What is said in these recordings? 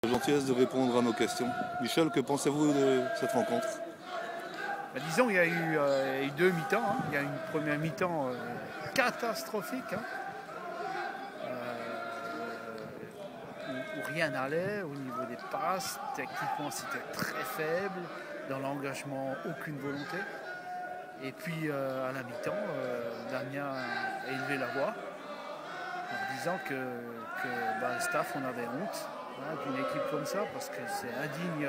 Gentillesse de répondre à nos questions. Michel, que pensez-vous de cette rencontre? Disons qu'il y a eu deux mi-temps. Hein. Il y a une première mi-temps catastrophique, hein, où rien n'allait au niveau des passes. Techniquement, c'était très faible. Dans l'engagement, aucune volonté. Et puis, à la mi-temps, Damien a élevé la voix en disant que le staff, on avait honte, hein, d'une équipe comme ça, parce que c'est indigne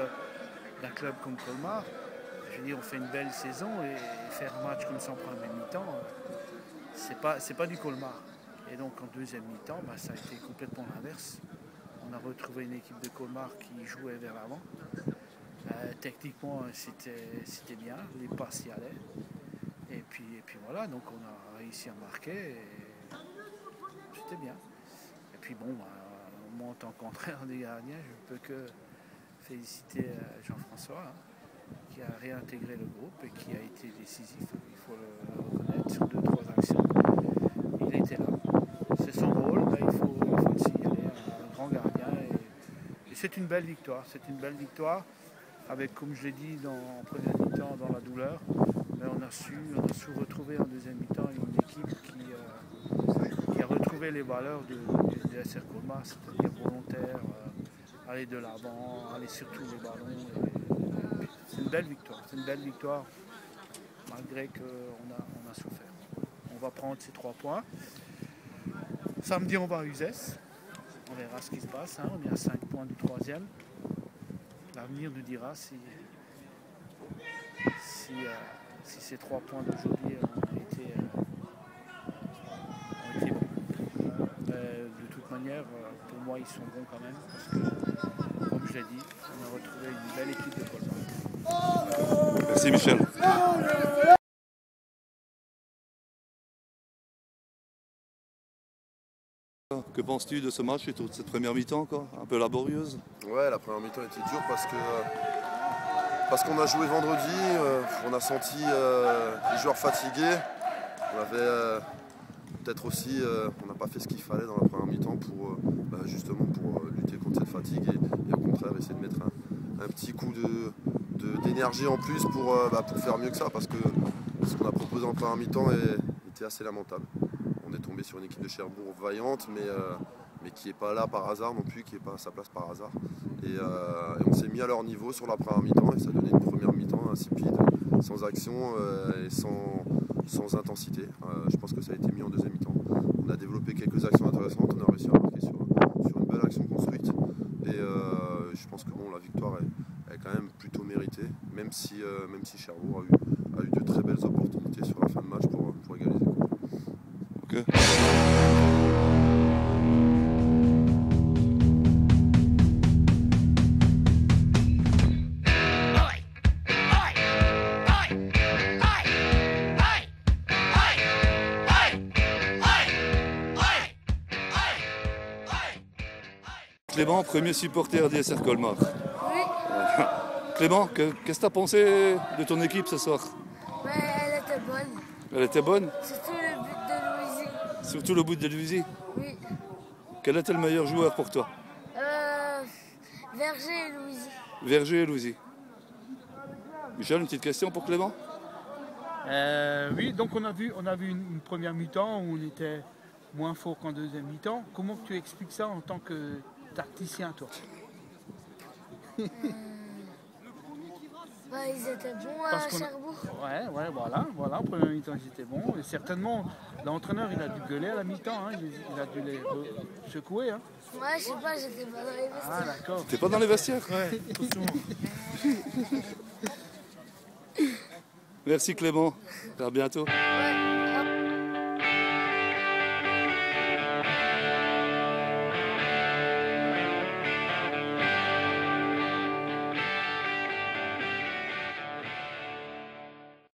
d'un club comme Colmar. Je veux dire, on fait une belle saison et faire un match comme ça en première mi-temps, c'est pas du Colmar. Et donc en deuxième mi-temps, ça a été complètement l'inverse. On a retrouvé une équipe de Colmar qui jouait vers l'avant. Techniquement, c'était bien, les passes y allaient. Et puis voilà, donc on a réussi à marquer et c'était bien. Et puis bon, moi en tant qu'entraîneur des gardiens, je ne peux que féliciter Jean-François, hein, qui a réintégré le groupe et qui a été décisif, il faut le reconnaître, sur 2-3 actions. Il était là. C'est son rôle, il faut le signaler, un grand gardien. Et c'est une belle victoire. C'est une belle victoire avec, comme je l'ai dit en première mi-temps, dans la douleur. Mais on a su retrouver en deuxième mi-temps une équipe qui a retrouvé les valeurs de SR Colmar, c'est-à-dire volontaire, aller de l'avant, aller sur tous les ballons. C'est une belle victoire. C'est une belle victoire malgré qu'on a souffert. On va prendre ces 3 points. Samedi, on va à Uzès. On verra ce qui se passe. Hein. On est à 5 points du 3e. L'avenir nous dira si ces 3 points d'aujourd'hui ont été bons. De toute manière, pour moi, ils sont bons quand même. Parce que, comme je l'ai dit, on a retrouvé une belle équipe de Colmar. Merci Michel. Que penses-tu de ce match et de cette première mi-temps, un peu laborieuse? Ouais, la première mi-temps était dure parce qu'on a joué vendredi, on a senti les joueurs fatigués. On avait peut-être aussi, on n'a pas fait ce qu'il fallait dans la première mi-temps justement pour lutter contre cette fatigue et au contraire essayer de mettre un petit coup d'énergie en plus pour faire mieux que ça, parce que ce qu'on a proposé en première mi-temps était assez lamentable. On est tombé sur une équipe de Cherbourg vaillante, mais qui n'est pas là par hasard non plus, qui n'est pas à sa place par hasard. Et on s'est mis à leur niveau sur la première mi-temps et ça a donné une première mi-temps insipide, sans action et sans intensité. Je pense que ça a été mis en deuxième mi-temps. On a développé quelques actions intéressantes, on a réussi à marquer sur une belle action construite. Et je pense que la victoire est quand même plutôt méritée, même si Cherbourg a eu de très belles opportunités sur la fin de match pour égaliser. Okay. Clément, premier supporter d'SR Colmar. Oui. Clément, qu'est-ce que tu as pensé de ton équipe ce soir? Elle était bonne. Elle était bonne? Surtout le but de Louisie. Surtout le but de Louisie? Oui. Quel était le meilleur joueur pour toi? Verger et Louisie. Verger et Louisie. Michel, une petite question pour Clément? Oui, donc on a vu une première mi-temps où on était moins fort qu'en deuxième mi-temps. Comment tu expliques ça en tant que tacticien, toi? Ils étaient bons à Cherbourg. Ouais, voilà, en première mi-temps ils étaient bons. Et certainement, l'entraîneur il a dû gueuler à la mi-temps, hein. Il a dû les secouer. Hein. Ouais, je sais pas, j'étais pas dans les vestiaires. Ah d'accord. T'es pas dans les vestiaires? Ouais, Merci Clément, à bientôt. Ouais.